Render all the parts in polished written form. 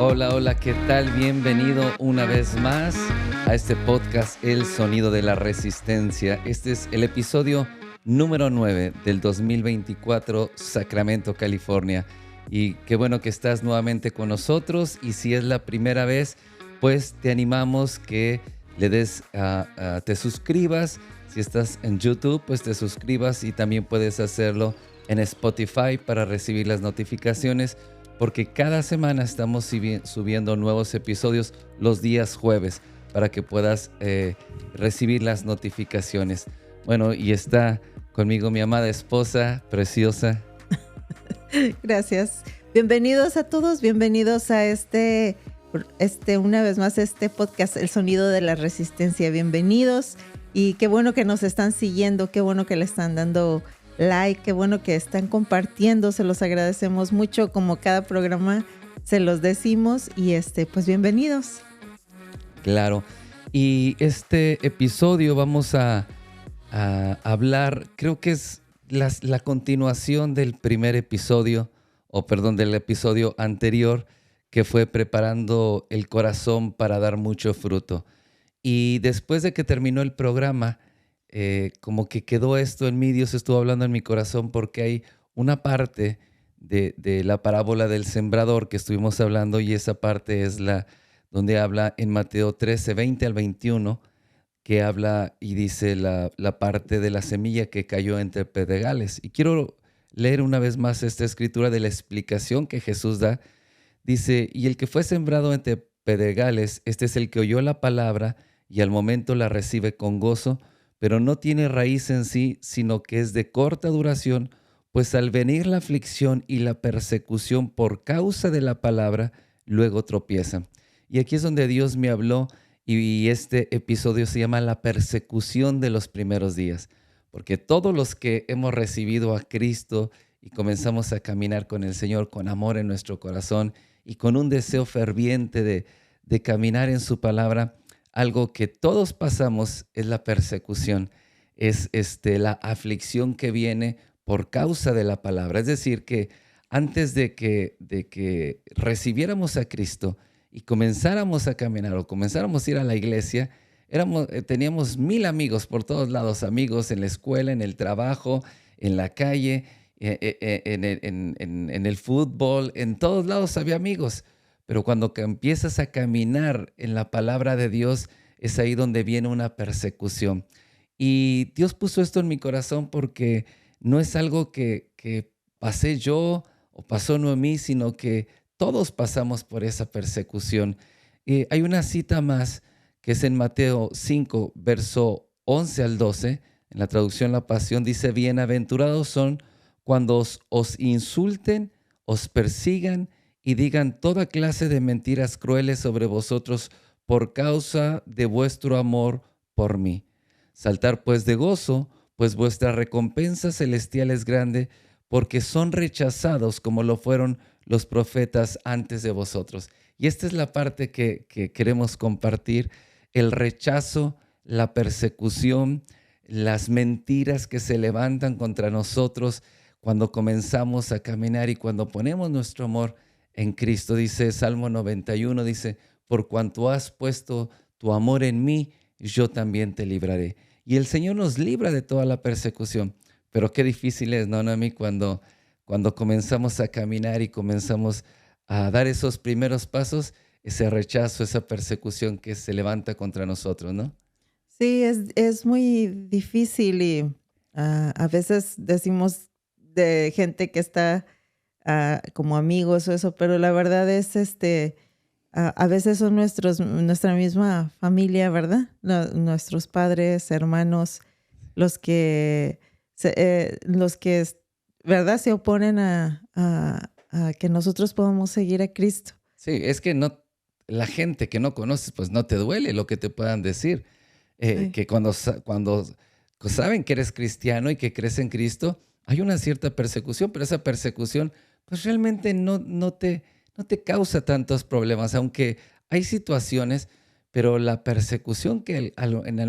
Hola, hola, ¿qué tal? Bienvenido una vez más a este podcast El Sonido de la Resistencia. Este es el episodio número 9 del 2024, Sacramento, California. Y qué bueno que estás nuevamente con nosotros. Y si es la primera vez, pues te animamos que te suscribas. Si estás en YouTube, pues te suscribas y también puedes hacerlo en Spotify para recibir las notificaciones, porque cada semana estamos subiendo nuevos episodios los días jueves para que puedas recibir las notificaciones. Bueno, y está conmigo mi amada esposa preciosa. Gracias. Bienvenidos a todos, bienvenidos a una vez más, este podcast, El Sonido de la Resistencia. Bienvenidos y qué bueno que nos están siguiendo, qué bueno que le están dando like, qué bueno que están compartiendo, se los agradecemos mucho, como cada programa se los decimos y pues bienvenidos. Claro, y este episodio vamos a hablar, creo que es la continuación del primer episodio, del episodio anterior, que fue preparando el corazón para dar mucho fruto. Y después de que terminó el programa, como que quedó esto en mí, Dios estuvo hablando en mi corazón, porque hay una parte de la parábola del sembrador que estuvimos hablando, y esa parte es la donde habla en Mateo 13, 20 al 21, que habla y dice la parte de la semilla que cayó entre pedregales. Y quiero leer una vez más esta escritura de la explicación que Jesús da. Dice: y el que fue sembrado entre pedregales, este es el que oyó la palabra y al momento la recibe con gozo, pero no tiene raíz en sí, sino que es de corta duración, pues al venir la aflicción y la persecución por causa de la palabra, luego tropieza. Y aquí es donde Dios me habló, y este episodio se llama La persecución de los primeros días, porque todos los que hemos recibido a Cristo y comenzamos a caminar con el Señor con amor en nuestro corazón y con un deseo ferviente de caminar en su palabra, algo que todos pasamos es la persecución, es la aflicción que viene por causa de la palabra. Es decir, que antes de que recibiéramos a Cristo y comenzáramos a caminar o comenzáramos a ir a la iglesia, teníamos 1000 amigos por todos lados, amigos en la escuela, en el trabajo, en la calle, en el fútbol, en todos lados había amigos. Pero cuando empiezas a caminar en la palabra de Dios, es ahí donde viene una persecución. Y Dios puso esto en mi corazón porque no es algo que pasé yo o pasó Noemí, sino que todos pasamos por esa persecución. Hay una cita más que es en Mateo 5, verso 11 al 12, en la traducción La Pasión, dice: bienaventurados son cuando os insulten, os persigan y digan toda clase de mentiras crueles sobre vosotros por causa de vuestro amor por mí. Saltar pues de gozo, pues vuestra recompensa celestial es grande, porque son rechazados como lo fueron los profetas antes de vosotros. Y esta es la parte que queremos compartir: el rechazo, la persecución, las mentiras que se levantan contra nosotros cuando comenzamos a caminar y cuando ponemos nuestro amor en Cristo. Dice Salmo 91, dice: por cuanto has puesto tu amor en mí, yo también te libraré. Y el Señor nos libra de toda la persecución. Pero qué difícil es, ¿no, Noemi? Cuando comenzamos a caminar y comenzamos a dar esos primeros pasos, ese rechazo, esa persecución que se levanta contra nosotros, ¿no? Sí, es muy difícil y a veces decimos de gente que está como amigos o eso, pero la verdad es a veces son nuestra misma familia, ¿verdad? Nuestros padres, hermanos, los que, los que, ¿verdad? Se oponen a que nosotros podamos seguir a Cristo. Sí, es que no, la gente que no conoces, pues no te duele lo que te puedan decir. Sí. Que cuando saben que eres cristiano y que crees en Cristo, hay una cierta persecución, pero esa persecución pues realmente no te causa tantos problemas, aunque hay situaciones, pero la persecución que en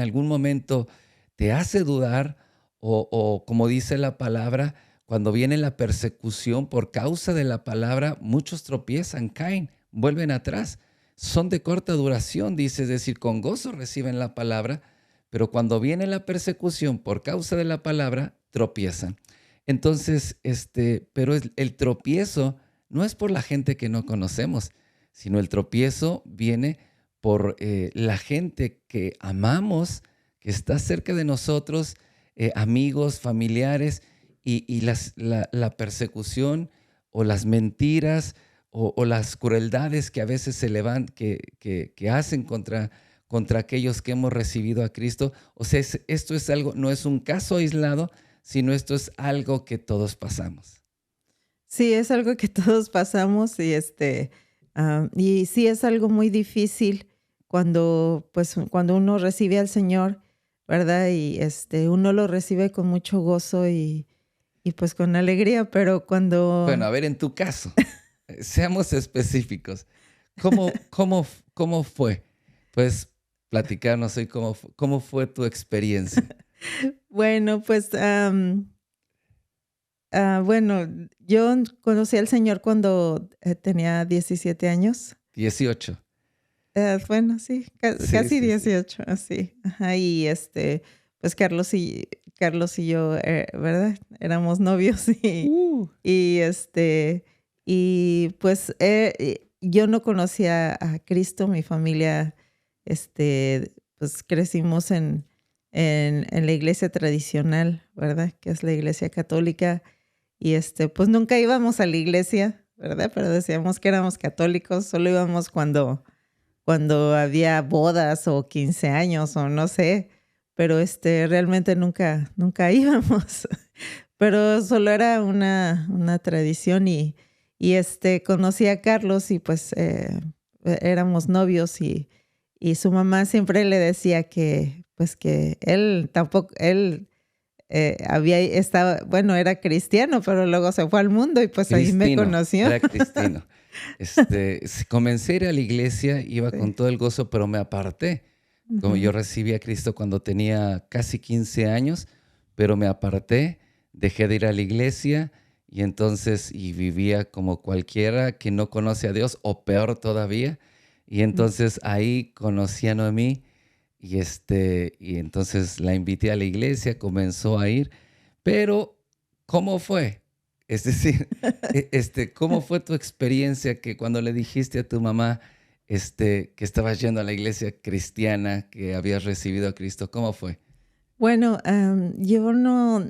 algún momento te hace dudar, o como dice la palabra, cuando viene la persecución por causa de la palabra, muchos tropiezan, caen, vuelven atrás. Son de corta duración, dice, es decir, con gozo reciben la palabra, pero cuando viene la persecución por causa de la palabra, tropiezan. Entonces, pero el tropiezo no es por la gente que no conocemos, sino el tropiezo viene por la gente que amamos, que está cerca de nosotros, amigos, familiares, y la persecución o las mentiras o las crueldades que a veces se levantan, que hacen contra aquellos que hemos recibido a Cristo. O sea, esto es algo, no es un caso aislado, sino esto es algo que todos pasamos. Sí, es algo que todos pasamos y sí es algo muy difícil cuando uno recibe al Señor, ¿verdad? Y uno lo recibe con mucho gozo y pues con alegría, pero Bueno, a ver, en tu caso, seamos específicos. ¿Cómo fue? Puedes platicarnos hoy cómo fue tu experiencia. Bueno, pues bueno, yo conocí al Señor cuando tenía 17 años. 18. Bueno, sí, Sí, casi sí, sí. 18, así. Ajá, y pues Carlos y yo, ¿verdad? Éramos novios y pues yo no conocía a Cristo, mi familia, pues crecimos en la iglesia tradicional, ¿verdad? Que es la iglesia católica. Y pues nunca íbamos a la iglesia, ¿verdad? Pero decíamos que éramos católicos, solo íbamos cuando había bodas o 15 años o no sé, pero realmente nunca íbamos. Pero solo era una tradición y conocí a Carlos y pues éramos novios y su mamá siempre le decía que pues que él tampoco, él había estado, bueno, era cristiano, pero luego se fue al mundo y pues ahí me conoció. Era cristino. Comencé a ir a la iglesia, iba con Sí. todo el gozo, pero me aparté. Como yo Ujú. recibí a Cristo cuando tenía casi 15 años, pero me aparté, dejé de ir a la iglesia y vivía como cualquiera que no conoce a Dios, o peor todavía. Y entonces ahí conocí a Noemí y entonces la invité a la iglesia, comenzó a ir, pero ¿cómo fue? Es decir, ¿cómo fue tu experiencia que cuando le dijiste a tu mamá, que estabas yendo a la iglesia cristiana, que habías recibido a Cristo? ¿Cómo fue? Bueno, yo no,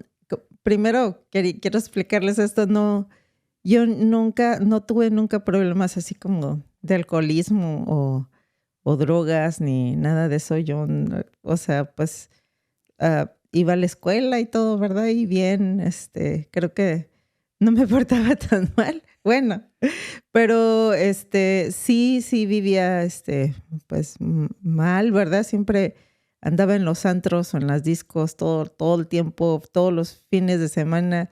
primero quiero explicarles esto, yo no tuve nunca problemas así como de alcoholismo o drogas ni nada de eso. Yo, o sea, pues iba a la escuela y todo, ¿verdad? Y bien, creo que no me portaba tan mal. Bueno, pero sí vivía, pues mal, ¿verdad? Siempre andaba en los antros o en las discos todo el tiempo, todos los fines de semana,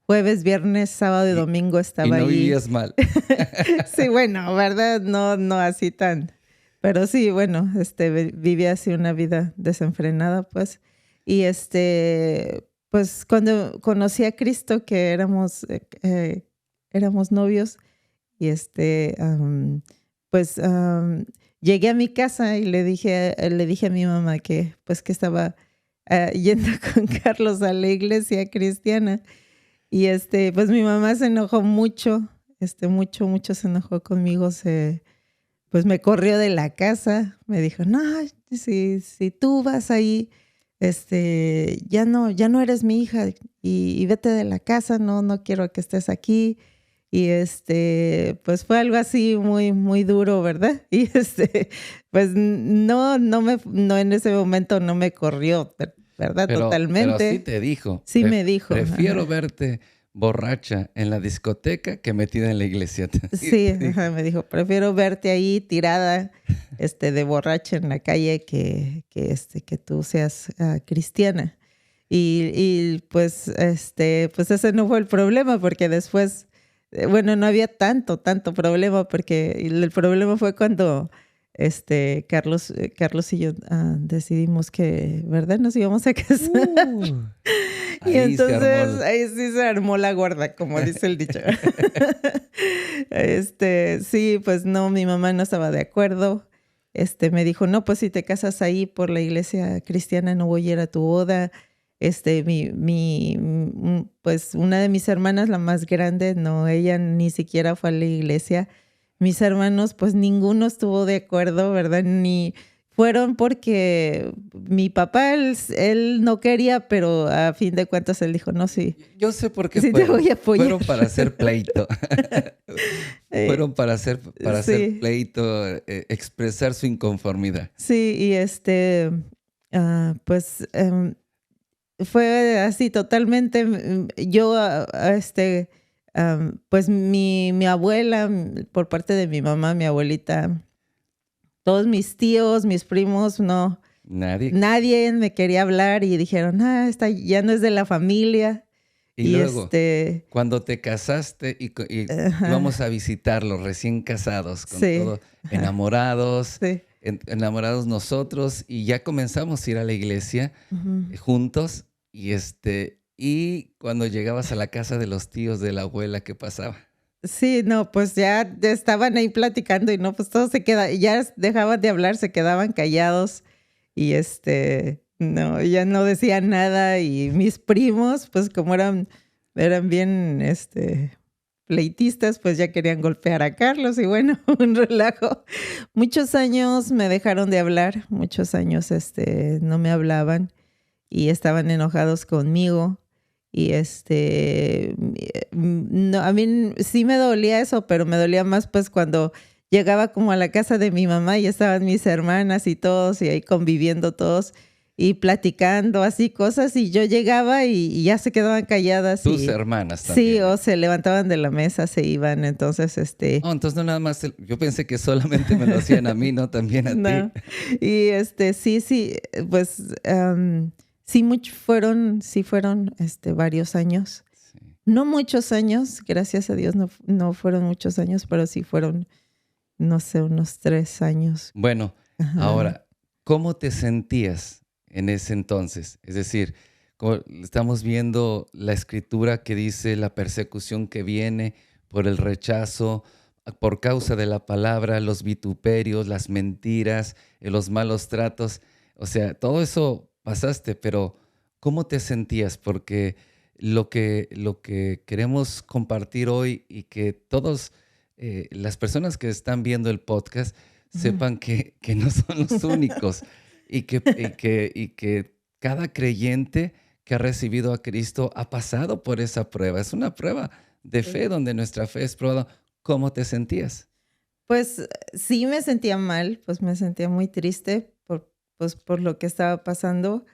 jueves, viernes, sábado y Y, domingo y estaba no allí. vivías mal. Sí, bueno, ¿verdad? No así tan, pero sí, bueno, vivía así una vida desenfrenada, pues. Y pues cuando conocí a Cristo, que éramos novios, y pues llegué a mi casa y le dije a mi mamá que pues que estaba yendo con Carlos a la iglesia cristiana. Y pues mi mamá se enojó mucho, mucho se enojó conmigo, pues me corrió de la casa, me dijo, no, si tú vas ahí, ya no eres mi hija y vete de la casa, no quiero que estés aquí. Y pues fue algo así muy, muy duro, ¿verdad? Y pues no en ese momento no me corrió, ¿verdad? Pero sí Totalmente. te dijo, Sí me dijo, prefiero ajá. verte borracha en la discoteca que metida en la iglesia. Sí Sí, te dijo. ajá, me dijo, prefiero verte ahí tirada, de borracha en la calle que tú seas cristiana. Y pues, pues ese no fue el problema, porque después, bueno, no había tanto problema, porque el problema fue cuando, Carlos y yo decidimos que, ¿verdad? Nos íbamos a casar. Uh, Y Ahí se armó. entonces ahí sí se armó la gorda, como dice el dicho. Sí, pues no, mi mamá no estaba de acuerdo. Me dijo, no, pues si te casas ahí por la iglesia cristiana no voy a ir a tu boda. Pues una de mis hermanas, la más grande, no, ella ni siquiera fue a la iglesia. Mis hermanos, pues ninguno estuvo de acuerdo, ¿verdad? Ni fueron porque mi papá, él no quería, pero a fin de cuentas él dijo, no, sí, Yo sé por qué sí te fueron. voy a apoyar. Fueron para hacer pleito. Eh, Fueron para hacer sí, pleito, expresar su inconformidad. sí, y pues fue así totalmente. Yo, pues mi abuela, por parte de mi mamá, mi abuelita, todos mis tíos, mis primos, no, Nadie. nadie me quería hablar y dijeron, esta ya no es de la familia. Y Y luego, cuando te casaste y ajá, íbamos a visitarlos recién casados, con sí, todo, enamorados, sí. enamorados nosotros, y ya comenzamos a ir a la iglesia Ujú. juntos, y cuando llegabas a la casa de los tíos de la abuela, ¿qué pasaba? Sí, no, pues ya estaban ahí platicando y no, pues todo se queda, ya dejaban de hablar, se quedaban callados y no, ya no decían nada y mis primos, pues como eran bien, pleitistas, pues ya querían golpear a Carlos y bueno, un relajo. Muchos años me dejaron de hablar, muchos años, no me hablaban y estaban enojados conmigo. Y no, a mí sí me dolía eso, pero me dolía más pues cuando llegaba como a la casa de mi mamá y estaban mis hermanas y todos y ahí conviviendo todos y platicando así cosas y yo llegaba y ya se quedaban calladas Tus y hermanas sí, también. o se levantaban de la mesa, se iban, entonces Oh, entonces no nada más, yo pensé que solamente me lo hacían a mí, no también a ti. no. Y sí, pues sí, sí fueron varios años. Sí. No muchos años, gracias a Dios no fueron muchos años, pero sí fueron, no sé, unos 3 años. Bueno, Ajá. ahora, ¿cómo te sentías en ese entonces? Es decir, estamos viendo la escritura que dice la persecución que viene por el rechazo, por causa de la palabra, los vituperios, las mentiras, los malos tratos. O sea, todo eso pasaste, pero ¿cómo te sentías? Porque lo que queremos compartir hoy y que todos, las personas que están viendo el podcast, Ujú. sepan que no son los únicos y que cada creyente que ha recibido a Cristo ha pasado por esa prueba. Es una prueba de Sí. fe donde nuestra fe es probada. ¿Cómo te sentías? Pues sí me sentía mal, pues me sentía muy triste por lo que estaba pasando.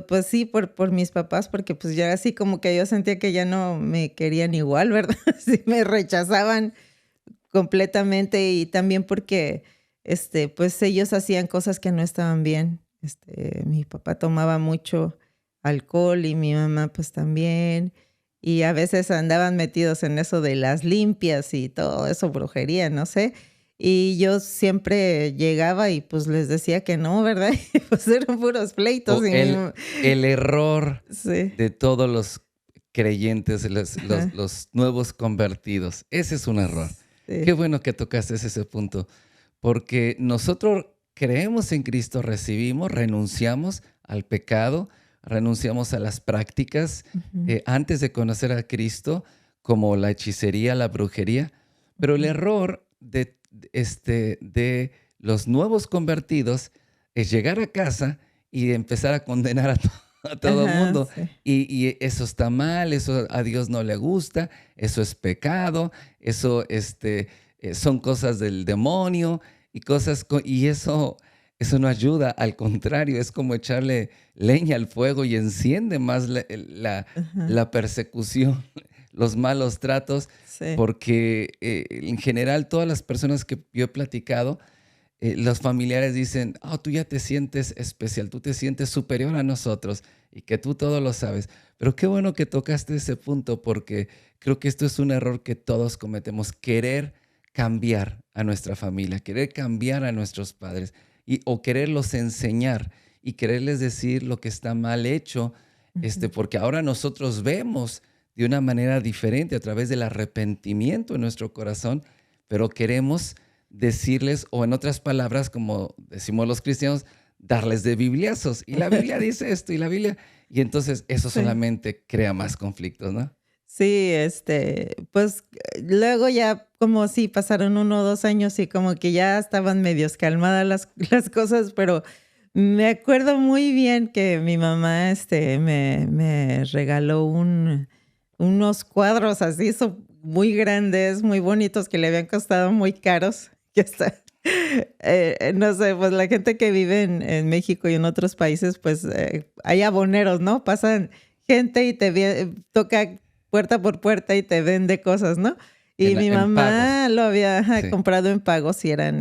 Pues sí, por mis papás, porque pues ya así como que yo sentía que ya no me querían igual, ¿verdad? Sí me rechazaban completamente y también porque, pues ellos hacían cosas que no estaban bien. Mi papá tomaba mucho alcohol y mi mamá pues también. Y a veces andaban metidos en eso de las limpias y todo eso, brujería, no sé. Y yo siempre llegaba y pues les decía que no, ¿verdad? Y pues eran puros pleitos O y el error sí, de todos los creyentes, los, ajá, los nuevos convertidos. Ese es un error. Qué sí, bueno que tocaste ese punto, porque nosotros creemos en Cristo, recibimos, renunciamos al pecado, renunciamos a las prácticas ujú, antes de conocer a Cristo, como la hechicería, la brujería, pero el ujú, error de los nuevos convertidos es llegar a casa y empezar a condenar a todo ajá, mundo. sí, Y eso está mal, eso a Dios no le gusta, eso es pecado, eso son cosas del demonio y y eso no ayuda, al contrario, es como echarle leña al fuego y enciende más ajá, la persecución, los malos tratos, sí, porque en general todas las personas que yo he platicado, los familiares dicen, oh, tú ya te sientes especial, tú te sientes superior a nosotros y que tú todo lo sabes. Pero qué bueno que tocaste ese punto porque creo que esto es un error que todos cometemos, querer cambiar a nuestra familia, querer cambiar a nuestros padres o quererlos enseñar y quererles decir lo que está mal hecho Ujú. porque ahora nosotros vemos de una manera diferente a través del arrepentimiento en nuestro corazón, pero queremos decirles, o en otras palabras, como decimos los cristianos, darles de bibliazos. Y la Biblia dice esto, y la Biblia, y entonces eso Sí. solamente crea más conflictos, ¿no? Sí, pues luego ya como sí pasaron 1 o 2 años y como que ya estaban medios calmadas las cosas, pero me acuerdo muy bien que mi mamá, me regaló unos cuadros así muy grandes, muy bonitos que le habían costado muy caros, que hasta, no sé, pues la gente que vive en México y en otros países, pues hay aboneros, ¿no? Pasan gente y toca puerta por puerta y te vende cosas, ¿no? Y mi En pagos, mamá lo había sí. comprado en pagos y eran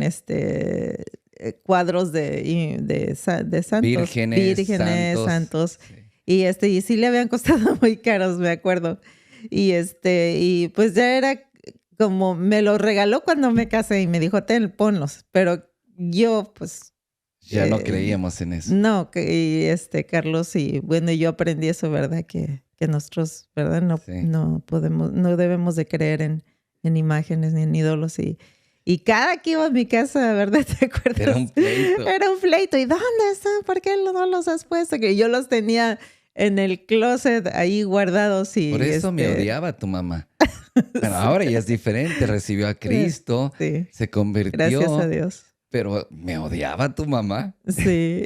cuadros de santos, Vírgenes, vírgenes, santos, santos. sí. Y sí le habían costado muy caros, me acuerdo. Y pues ya era como me lo regaló cuando me casé y me dijo, ten, ponlos. Pero yo, pues, Ya no eh, creíamos en eso. no, Carlos, y bueno, yo aprendí eso, ¿verdad? Que nosotros, ¿verdad? Sí. No podemos, no debemos de creer en imágenes ni en ídolos. Y cada que iba a mi casa, ¿verdad? ¿Te Era un acuerdas? pleito. Era un pleito. ¿Y dónde están? ¿Por qué no los has puesto? Que yo los tenía en el closet ahí guardados Por y eso me odiaba tu mamá. Bueno, ahora ya es diferente, recibió a eh, Cristo, sí, se gracias a convirtió, Dios. pero me odiaba tu mamá. Sí,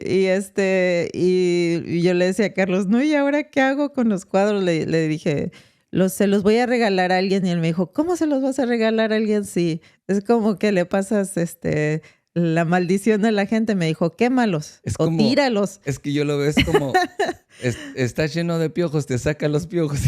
y yo le decía a Carlos, no, ¿y ahora qué hago con los cuadros? Le dije, se los voy a regalar a alguien. Y él me dijo, ¿cómo se los vas a regalar a alguien si es como que le pasas la maldición a la gente? Me dijo, quémalos Es o como, tíralos. es que yo lo veo, es como, está lleno de piojos, te saca los piojos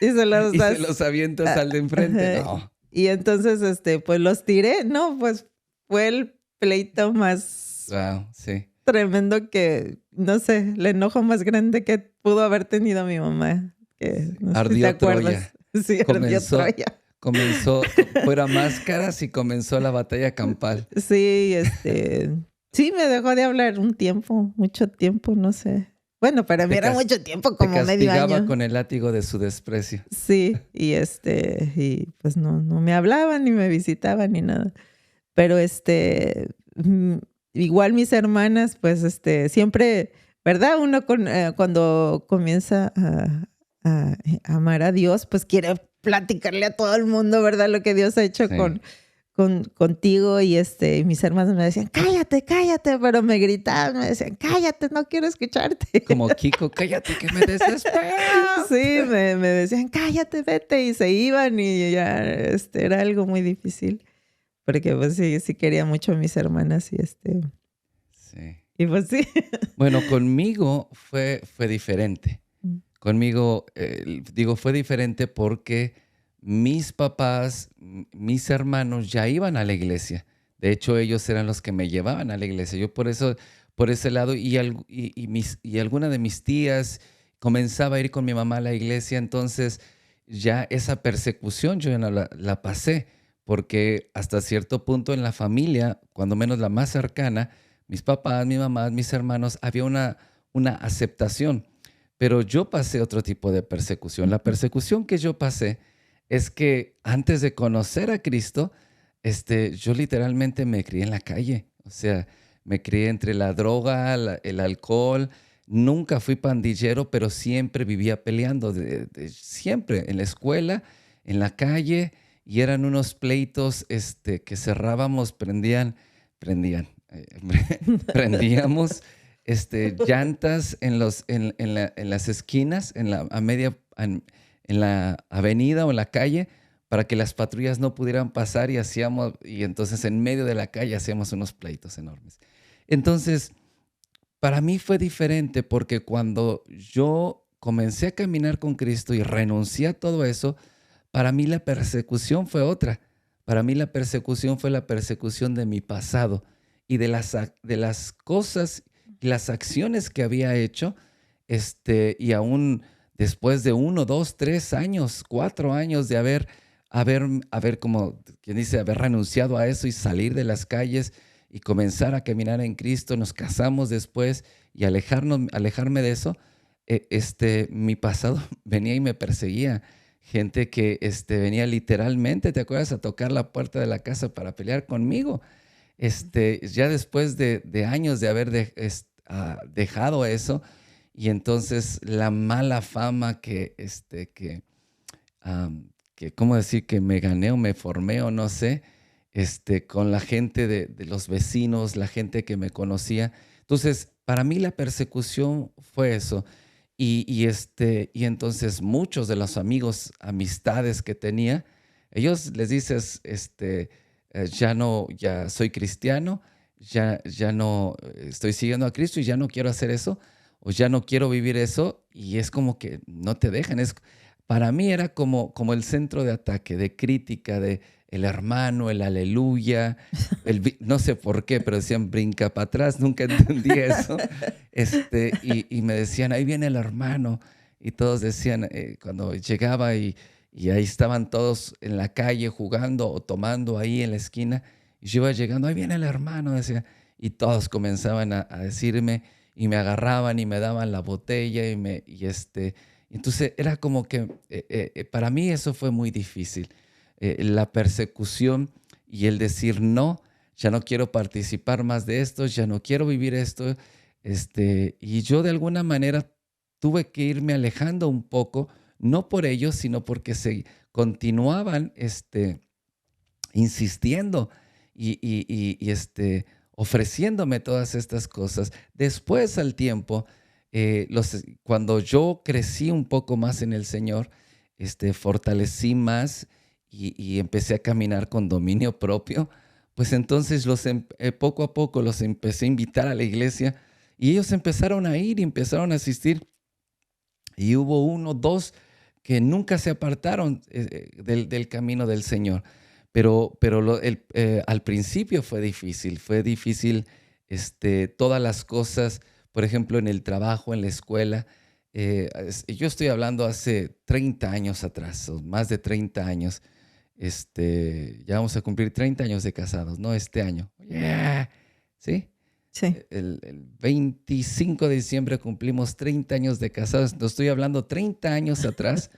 Y se los y se das. los avientas Ah, al de enfrente. ajá. No, Y entonces, pues los tiré. No, pues fue el pleito más wow, sí. tremendo que, no sé, el enojo más grande que pudo haber tenido mi mamá, que Sí. no sé si te Ardió acuerdas. Troya. Sí, ardió Comenzó, Troya. fuera máscaras y comenzó la batalla campal. Sí, sí me dejó de hablar un tiempo, mucho tiempo, no sé. Bueno, Y para mí era mucho tiempo, te como medio castigaba año. con el látigo de su desprecio. Sí, y pues no me hablaban, ni me visitaban, ni nada. Pero mm, igual mis hermanas, pues siempre, ¿verdad? Uno cuando comienza a amar a Dios, pues quiere platicarle a todo el mundo, ¿verdad? Lo que Dios ha hecho Sí. contigo. Y mis hermanos me decían, cállate, cállate, pero me gritaban, me decían, cállate, no quiero escucharte. Como Kiko, cállate que me desespero. Sí, me decían, cállate, vete, y se iban y ya, era algo muy difícil. Porque pues sí quería mucho a mis hermanas Sí. y pues sí. Bueno, conmigo fue diferente. Mm. Conmigo, digo, fue diferente porque mis papás, mis hermanos ya iban a la iglesia. De hecho, ellos eran los que me llevaban a la iglesia. Yo por eso, por ese lado, y alguna de mis tías comenzaba a ir con mi mamá a la iglesia, entonces ya esa persecución yo ya no la pasé, porque hasta cierto punto en la familia, cuando menos la más cercana, mis papás, mi mamá, mis hermanos, había una aceptación. Pero yo pasé otro tipo de persecución. La Ujú. persecución que yo pasé es que antes de conocer a Cristo, yo literalmente me crié en la calle. O sea, me crié entre la droga, el alcohol. Nunca fui pandillero, pero siempre vivía peleando. Siempre en la escuela, en la calle. Y eran unos pleitos que cerrábamos, prendíamos llantas en las esquinas, en la avenida o en la calle, para que las patrullas no pudieran pasar y entonces en medio de la calle hacíamos unos pleitos enormes. Entonces, para mí fue diferente porque cuando yo comencé a caminar con Cristo y renuncié a todo eso, para mí la persecución fue otra. Para mí la persecución fue la persecución de mi pasado y de las cosas y las acciones que había hecho, y aún después de 1, 2, 3 años, 4 años de haber como quien dice, haber renunciado a eso y salir de las calles y comenzar a caminar en Cristo, nos casamos después y alejarme de eso, mi pasado venía y me perseguía. Gente que venía literalmente, ¿te acuerdas? A tocar la puerta de la casa para pelear conmigo. Ya después de años de haber dejado eso, y entonces la mala fama ¿cómo decir? Que me gané o me formé o no sé, con la gente de los vecinos, la gente que me conocía. Entonces, para mí la persecución fue eso. Y entonces muchos de los amigos, amistades que tenía, ellos les dices, ya no, ya soy cristiano, ya no estoy siguiendo a Cristo y ya no quiero hacer eso, o ya no quiero vivir eso, y es como que no te dejan. Para mí era como el centro de ataque, de crítica, de el hermano, el aleluya, no sé por qué, pero decían brinca para atrás, nunca entendí eso. Y me decían, ahí viene el hermano. Y todos decían, cuando llegaba y ahí estaban todos en la calle jugando o tomando ahí en la esquina, y yo iba llegando, ahí viene el hermano, decía, y todos comenzaban a decirme, y me agarraban y me daban la botella, entonces era como que para mí eso fue muy difícil. La persecución y el decir no, ya no quiero participar más de esto, ya no quiero vivir esto. Y yo de alguna manera tuve que irme alejando un poco, no por ellos, sino porque se continuaban insistiendo y ofreciéndome todas estas cosas. Después, al tiempo, cuando yo crecí un poco más en el Señor, fortalecí más y empecé a caminar con dominio propio, pues entonces poco a poco los empecé a invitar a la iglesia y ellos empezaron a ir y empezaron a asistir. Y hubo uno, dos que nunca se apartaron del camino del Señor. Pero al principio fue difícil todas las cosas, por ejemplo, en el trabajo, en la escuela. Yo estoy hablando hace 30 años atrás, o más de 30 años. Ya vamos a cumplir 30 años de casados, ¿no? Este año. Yeah. ¿Sí? Sí, El 25 de diciembre cumplimos 30 años de casados. No estoy hablando 30 años atrás.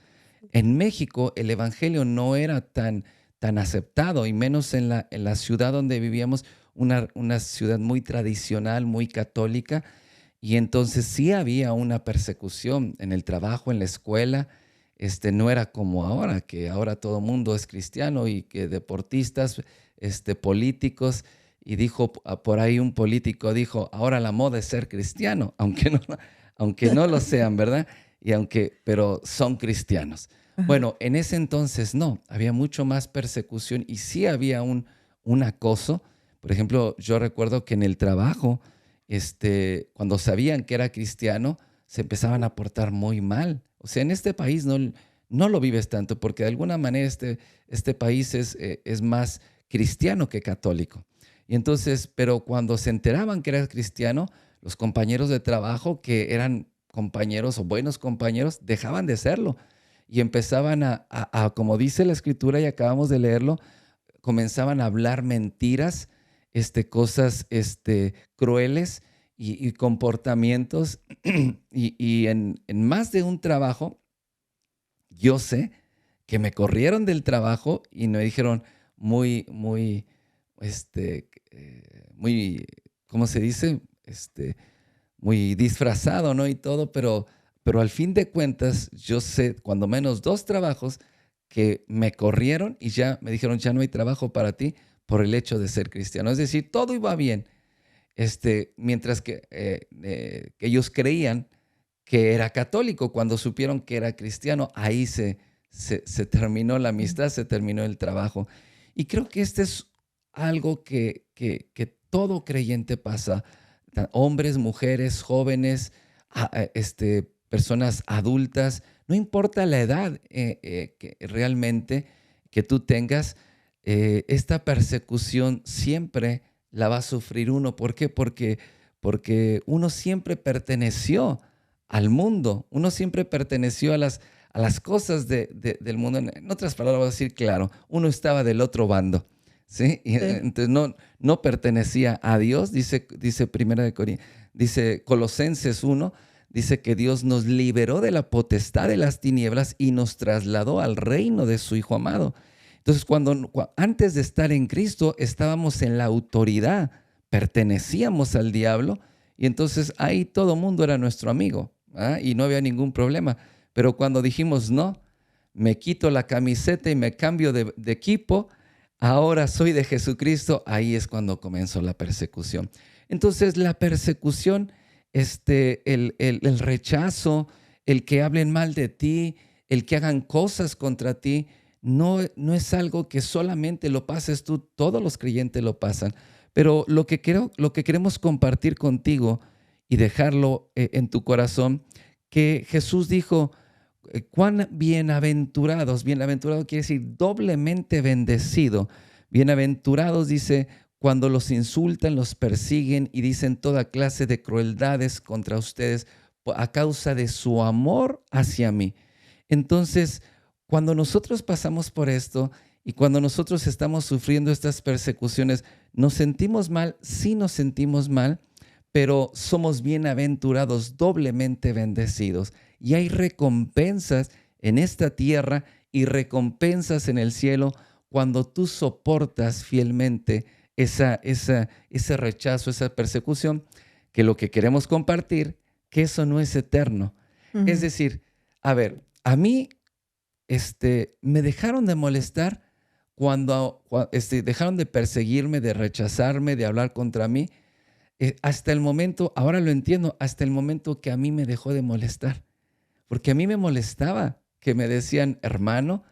En México el evangelio no era tan aceptado, y menos en la ciudad donde vivíamos, una ciudad muy tradicional, muy católica, y entonces sí había una persecución en el trabajo, en la escuela. No era como ahora, que ahora todo el mundo es cristiano y que deportistas, políticos, y dijo por ahí un político, dijo, ahora la moda es ser cristiano, aunque no lo sean, ¿verdad? Pero son cristianos. ajá, Bueno, en ese entonces no, había mucho más persecución y sí había un acoso. Por ejemplo, yo recuerdo que en el trabajo, cuando sabían que era cristiano, se empezaban a portar muy mal. O sea, en este país no lo vives tanto, porque de alguna manera este país es más cristiano que católico. Y entonces, pero cuando se enteraban que eras cristiano, los compañeros de trabajo, que eran compañeros o buenos compañeros, dejaban de serlo y empezaban como dice la escritura y acabamos de leerlo, comenzaban a hablar mentiras, cosas crueles y comportamientos. Y en más de un trabajo, yo sé que me corrieron del trabajo y me dijeron muy, ¿cómo se dice? Muy disfrazado, ¿no? Y todo, pero al fin de cuentas, yo sé, cuando menos dos trabajos que me corrieron y ya me dijeron, ya no hay trabajo para ti por el hecho de ser cristiano. Es decir, todo iba bien, mientras que ellos creían que era católico. Cuando supieron que era cristiano, ahí se terminó la amistad, se terminó el trabajo. Y creo que este es algo que todo creyente pasa, hombres, mujeres, jóvenes, personas adultas, no importa la edad que realmente que tú tengas, esta persecución siempre la va a sufrir uno. ¿Por qué? Porque uno siempre perteneció al mundo, uno siempre perteneció a las cosas del mundo. En otras palabras, voy a decir claro, uno estaba del otro bando, ¿sí? Y sí, entonces no pertenecía a Dios, dice Primera de Corintios, dice Colosenses 1, dice que Dios nos liberó de la potestad de las tinieblas y nos trasladó al reino de su Hijo amado. Entonces, antes de estar en Cristo, estábamos en la autoridad, pertenecíamos al diablo, y entonces ahí todo mundo era nuestro amigo, ¿ah? Y no había ningún problema. Pero cuando dijimos, no, me quito la camiseta y me cambio de equipo, ahora soy de Jesucristo, ahí es cuando comenzó la persecución. Entonces, la persecución, el rechazo, el que hablen mal de ti, el que hagan cosas contra ti, no es algo que solamente lo pases tú, todos los creyentes lo pasan. Pero lo que queremos compartir contigo y dejarlo en tu corazón, que Jesús dijo, cuán bienaventurados, bienaventurado quiere decir doblemente bendecido. Bienaventurados dice, cuando los insultan, los persiguen y dicen toda clase de crueldades contra ustedes a causa de su amor hacia mí. Entonces, cuando nosotros pasamos por esto y cuando nosotros estamos sufriendo estas persecuciones, ¿nos sentimos mal? Sí nos sentimos mal, pero somos bienaventurados, doblemente bendecidos. Y hay recompensas en esta tierra y recompensas en el cielo cuando tú soportas fielmente ese rechazo, esa persecución, que lo que queremos compartir, que eso no es eterno. Uh-huh. Es decir, a ver, a mí me dejaron de molestar cuando dejaron de perseguirme, de rechazarme, de hablar contra mí, hasta el momento, ahora lo entiendo, hasta el momento que a mí me dejó de molestar. Porque a mí me molestaba que me decían hermano,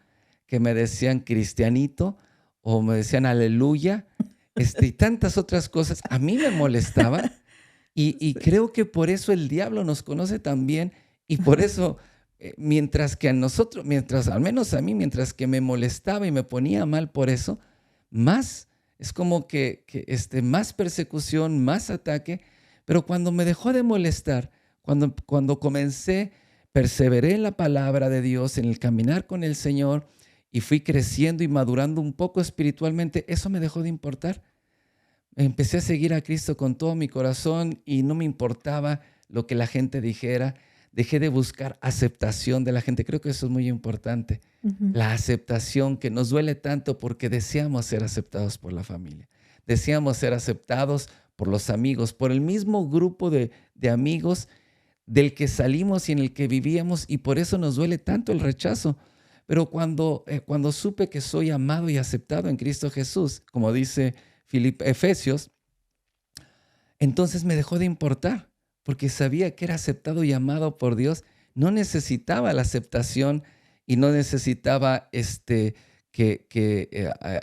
que me decían cristianito, o me decían aleluya, y tantas otras cosas. A mí me molestaba y creo que por eso el diablo nos conoce también y por eso, mientras que a nosotros, al menos a mí, mientras que me molestaba y me ponía mal por eso, más es como que más persecución, más ataque. Pero cuando me dejó de molestar, cuando comencé, perseveré en la palabra de Dios, en el caminar con el Señor, y fui creciendo y madurando un poco espiritualmente, eso me dejó de importar. Empecé a seguir a Cristo con todo mi corazón y no me importaba lo que la gente dijera. Dejé de buscar aceptación de la gente. Creo que eso es muy importante. Uh-huh. La aceptación, que nos duele tanto porque deseamos ser aceptados por la familia. Deseamos ser aceptados por los amigos, por el mismo grupo de amigos del que salimos y en el que vivíamos, y por eso nos duele tanto el rechazo. Pero cuando supe que soy amado y aceptado en Cristo Jesús, como dice Efesios, entonces me dejó de importar, porque sabía que era aceptado y amado por Dios. No necesitaba la aceptación y no necesitaba que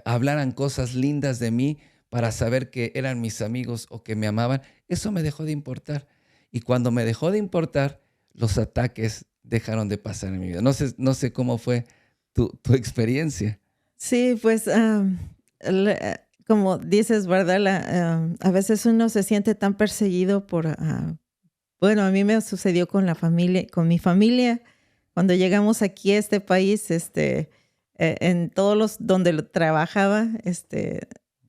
hablaran cosas lindas de mí para saber que eran mis amigos o que me amaban. Eso me dejó de importar. Y cuando me dejó de importar, los ataques dejaron de pasar en mi vida. No sé cómo fue tu experiencia. Sí, pues como dices, ¿verdad? A veces uno se siente tan perseguido por... bueno, a mí me sucedió con mi familia. Cuando llegamos aquí a este país, en todos los donde trabajaba,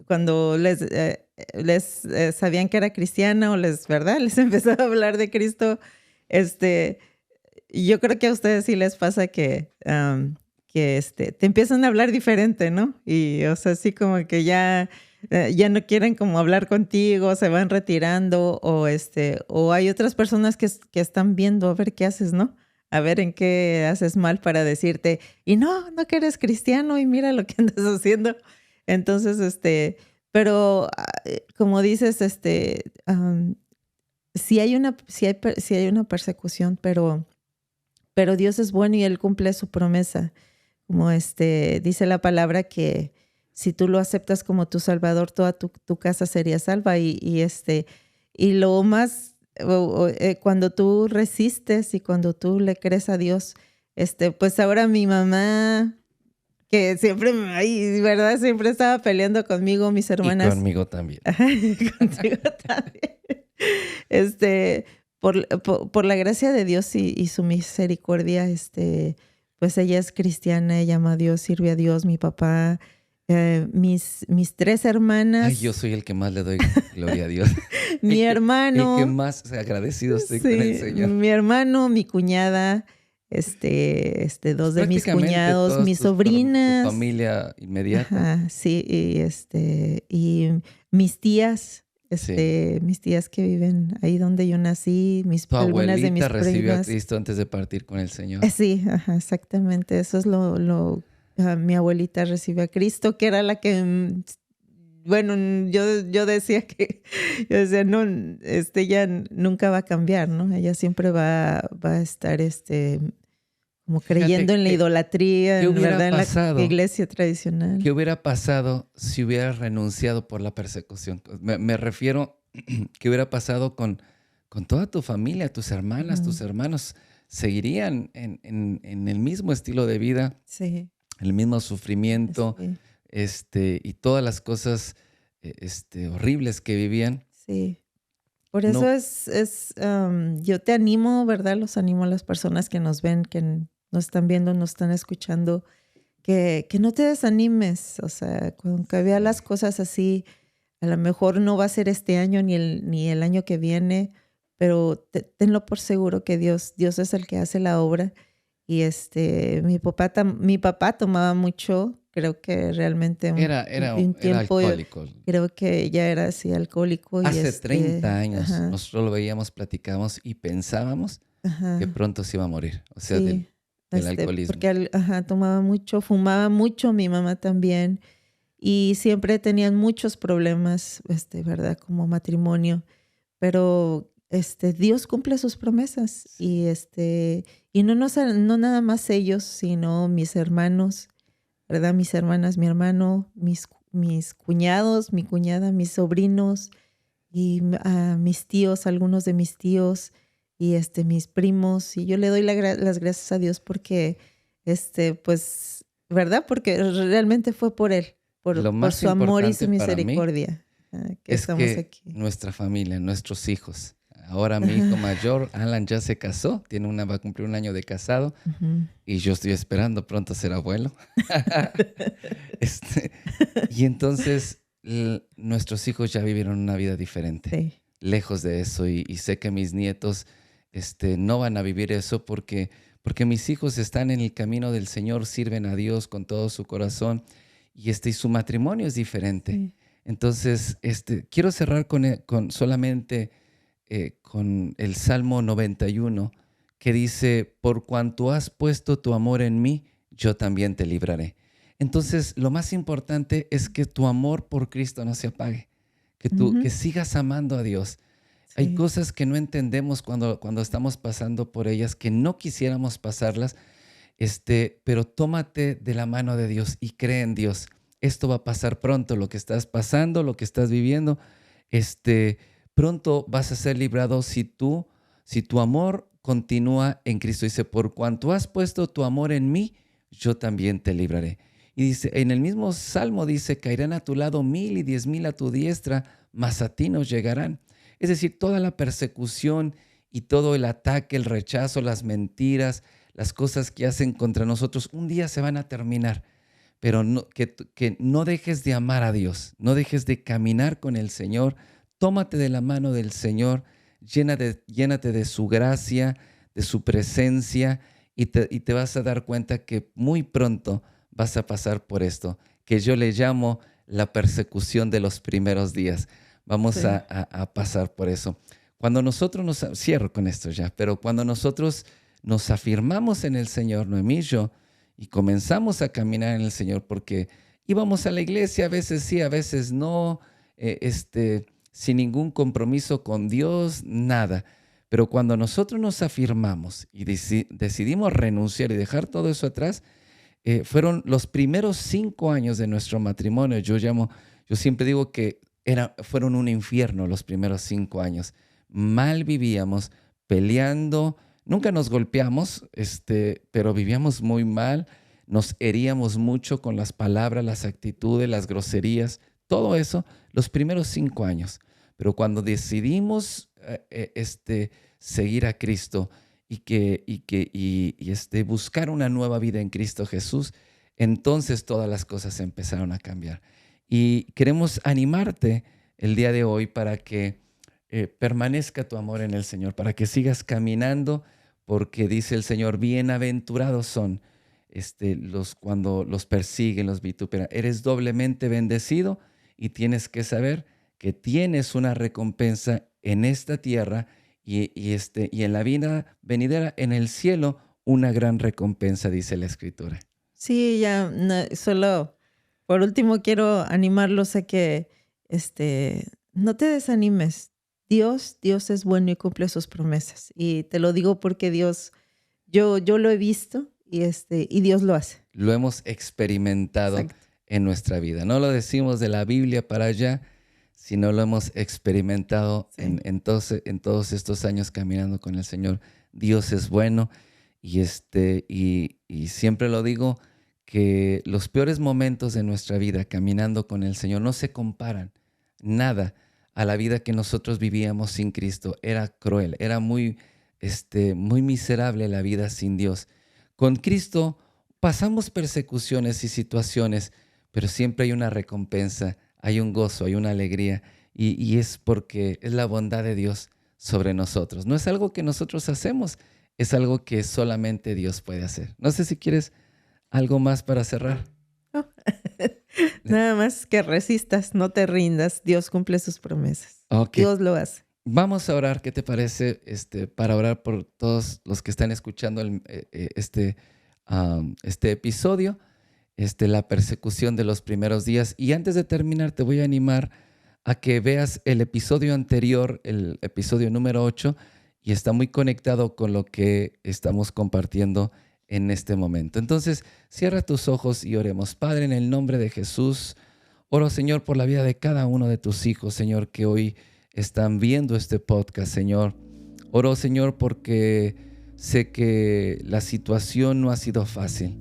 cuando les sabían que era cristiana o ¿verdad? Les empezaba a hablar de Cristo. Yo creo que a ustedes sí les pasa que te empiezan a hablar diferente, ¿no? Y, o sea, así como que ya no quieren como hablar contigo, se van retirando, o hay otras personas que están viendo a ver qué haces, ¿no? A ver en qué haces mal para decirte, y no que eres cristiano y mira lo que andas haciendo. Entonces, pero como dices, sí hay una persecución, pero Dios es bueno y Él cumple su promesa. Como dice la palabra que si tú lo aceptas como tu Salvador, toda tu casa sería salva. Y lo más, cuando tú resistes y cuando tú le crees a Dios, pues ahora mi mamá, que siempre, ¿verdad? Siempre estaba peleando conmigo, mis hermanas. Y conmigo también. Contigo también. Por la gracia de Dios y su misericordia, pues ella es cristiana, ella ama a Dios, sirve a Dios, mi papá, mis 3 hermanas. Ay, yo soy el que más le doy gloria a Dios. Mi El que hermano, más agradecido estoy con el sí, Señor. mi hermano, mi cuñada, Pues dos de mis prácticamente cuñados, todos mis tu sobrinas, familia inmediata. ajá, sí, y mis tías, Sí. mis tías que viven ahí donde yo nací, Tu algunas de abuelita mis recibió a primas. Cristo antes de partir con el Señor. Sí, ajá, exactamente. Eso es mi abuelita recibió a Cristo, que era la que, bueno, yo decía que, yo decía, no, ella nunca va a cambiar, ¿no? Ella siempre va a estar, como Fíjate creyendo en la idolatría, qué hubiera ¿verdad? En la pasado, iglesia tradicional. qué hubiera pasado si hubieras renunciado por la persecución. Me refiero, qué hubiera pasado con toda tu familia, tus hermanas, Ujú. tus hermanos. Seguirían en el mismo estilo de vida, Sí, el mismo sufrimiento, sí, y todas las cosas horribles que vivían. sí. Por eso No, yo te animo, ¿verdad? Los animo a las personas que nos ven, nos están viendo, nos están escuchando, que no te desanimes. O sea, cuando veas sí. las cosas así, a lo mejor no va a ser este año ni el año que viene, pero tenlo por seguro que Dios es el que hace la obra. Y mi papá tomaba mucho, creo que realmente un Era tiempo, alcohólico. creo que ya era así alcohólico y Hace 30 años ajá, nosotros lo veíamos, platicábamos y pensábamos que ajá, pronto se iba a morir, o sea, sí, del alcoholismo. porque ajá, tomaba mucho, fumaba mucho, mi mamá también, y siempre tenían muchos problemas, ¿verdad? Como matrimonio, pero Dios cumple sus promesas Sí. y no nada más ellos, sino mis hermanos, ¿verdad? Mis hermanas, mi hermano, mis cuñados, mi cuñada, mis sobrinos y a mis tíos, algunos de mis tíos y mis primos. Y yo le doy las gracias a Dios porque, pues, ¿verdad? Porque realmente fue por Él, Lo por más su amor y su importante para mí misericordia, que es estamos que aquí. nuestra familia, nuestros hijos, ahora mi hijo Ajá. mayor, Alan, ya se casó, va a cumplir un año de casado Ujú. y yo estoy esperando pronto ser abuelo. Este, y entonces nuestros hijos ya vivieron una vida diferente, Sí. lejos de eso, y sé que mis nietos no van a vivir eso porque mis hijos están en el camino del Señor, sirven a Dios con todo su corazón y su matrimonio es diferente. Sí. Entonces, quiero cerrar con solamente con el Salmo 91 que dice, por cuanto has puesto tu amor en mí, yo también te libraré. Entonces, lo más importante es que tu amor por Cristo no se apague, que Ujú. sigas amando a Dios. Hay Sí. cosas que no entendemos cuando estamos pasando por ellas, que no quisiéramos pasarlas, pero tómate de la mano de Dios y cree en Dios. Esto va a pasar pronto, lo que estás pasando, lo que estás viviendo, pronto vas a ser librado si tu amor continúa en Cristo. Dice, por cuanto has puesto tu amor en mí, yo también te libraré. Y dice, en el mismo Salmo dice, caerán a tu lado 1000 y 10,000 a tu diestra, mas a ti no llegarán. Es decir, toda la persecución y todo el ataque, el rechazo, las mentiras, las cosas que hacen contra nosotros, un día se van a terminar. Pero que no dejes de amar a Dios, no dejes de caminar con el Señor, tómate de la mano del Señor, llénate de su gracia, de su presencia, y te vas a dar cuenta que muy pronto vas a pasar por esto, que yo le llamo la persecución de los primeros días. Vamos Sí. a pasar por eso. Cuando nosotros cierro con esto ya, pero cuando nosotros nos afirmamos en el Señor, Noemí y yo, y comenzamos a caminar en el Señor, porque íbamos a la iglesia, a veces sí, a veces no, sin ningún compromiso con Dios, nada. Pero cuando nosotros nos afirmamos y decidimos renunciar y dejar todo eso atrás, fueron los primeros 5 años de nuestro matrimonio. Yo siempre digo que fueron un infierno los primeros 5 años. Mal vivíamos, peleando, nunca nos golpeamos, pero vivíamos muy mal, nos heríamos mucho con las palabras, las actitudes, las groserías, todo eso, los primeros 5 años. Pero cuando decidimos seguir a Cristo y buscar una nueva vida en Cristo Jesús, entonces todas las cosas empezaron a cambiar. Y queremos animarte el día de hoy para que permanezca tu amor en el Señor, para que sigas caminando, porque dice el Señor, bienaventurados son cuando los persiguen, los vituperan. Eres doblemente bendecido y tienes que saber que tienes una recompensa en esta tierra y en la vida venidera, en el cielo, una gran recompensa, dice la Escritura. Sí, ya solo por último quiero animarlos a que no te desanimes. Dios es bueno y cumple sus promesas. Y te lo digo porque Dios, yo lo he visto y Dios lo hace. Lo hemos experimentado. Exacto. En nuestra vida. No lo decimos de la Biblia para allá, sino lo hemos experimentado sí. en todos estos años caminando con el Señor. Dios es bueno y siempre lo digo, que los peores momentos de nuestra vida caminando con el Señor no se comparan nada a la vida que nosotros vivíamos sin Cristo. Era cruel, era muy miserable la vida sin Dios. Con Cristo pasamos persecuciones y situaciones, pero siempre hay una recompensa, hay un gozo, hay una alegría, y es porque es la bondad de Dios sobre nosotros. No es algo que nosotros hacemos, es algo que solamente Dios puede hacer. No sé si quieres algo más para cerrar. No. Nada más que resistas, no te rindas. Dios cumple sus promesas. Okay. Dios lo hace. Vamos a orar. ¿Qué te parece para orar por todos los que están escuchando este episodio? La persecución de los primeros días. Y antes de terminar, te voy a animar a que veas el episodio anterior, el episodio número 8, y está muy conectado con lo que estamos compartiendo en este momento. Entonces, cierra tus ojos y oremos. Padre, en el nombre de Jesús, oro, Señor, por la vida de cada uno de tus hijos, Señor, que hoy están viendo este podcast, Señor. Oro, Señor, porque sé que la situación no ha sido fácil,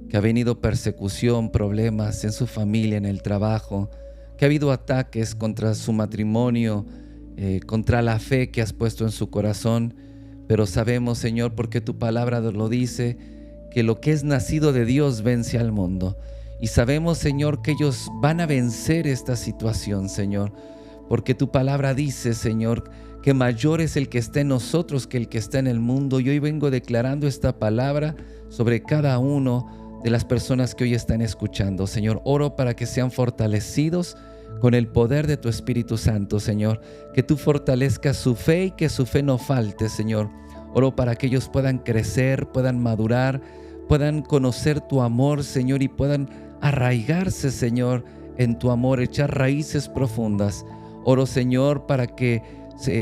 que ha venido persecución, problemas en su familia, en el trabajo, que ha habido ataques contra su matrimonio, contra la fe que has puesto en su corazón. Pero sabemos, Señor, porque tu palabra lo dice, que lo que es nacido de Dios vence al mundo. Y sabemos, Señor, que ellos van a vencer esta situación, Señor, porque tu palabra dice, Señor, que mayor es el que está en nosotros que el que está en el mundo. Y hoy vengo declarando esta palabra sobre cada uno de las personas que hoy están escuchando. Señor, oro para que sean fortalecidos con el poder de tu Espíritu Santo, Señor, que tú fortalezcas su fe y que su fe no falte, Señor. Oro para que ellos puedan crecer, puedan madurar, puedan conocer tu amor, Señor, y puedan arraigarse, Señor, en tu amor, echar raíces profundas. Oro, Señor, para que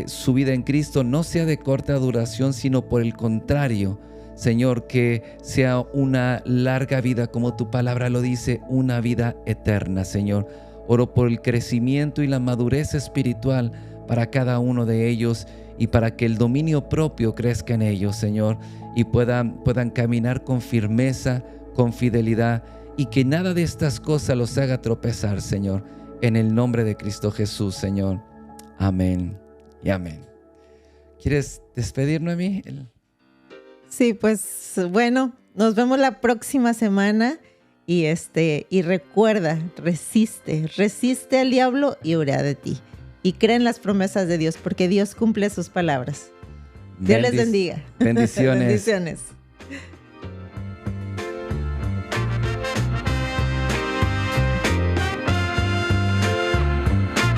su vida en Cristo no sea de corta duración, sino por el contrario, Señor, que sea una larga vida, como tu palabra lo dice, una vida eterna, Señor. Oro por el crecimiento y la madurez espiritual para cada uno de ellos y para que el dominio propio crezca en ellos, Señor, y puedan caminar con firmeza, con fidelidad, y que nada de estas cosas los haga tropezar, Señor, en el nombre de Cristo Jesús, Señor. Amén y amén. ¿Quieres despedir, Noemí? Sí, pues bueno, nos vemos la próxima semana. Y recuerda, resiste al diablo y huirá de ti. Y cree en las promesas de Dios, porque Dios cumple sus palabras. Dios les bendiga. Bendiciones. Bendiciones.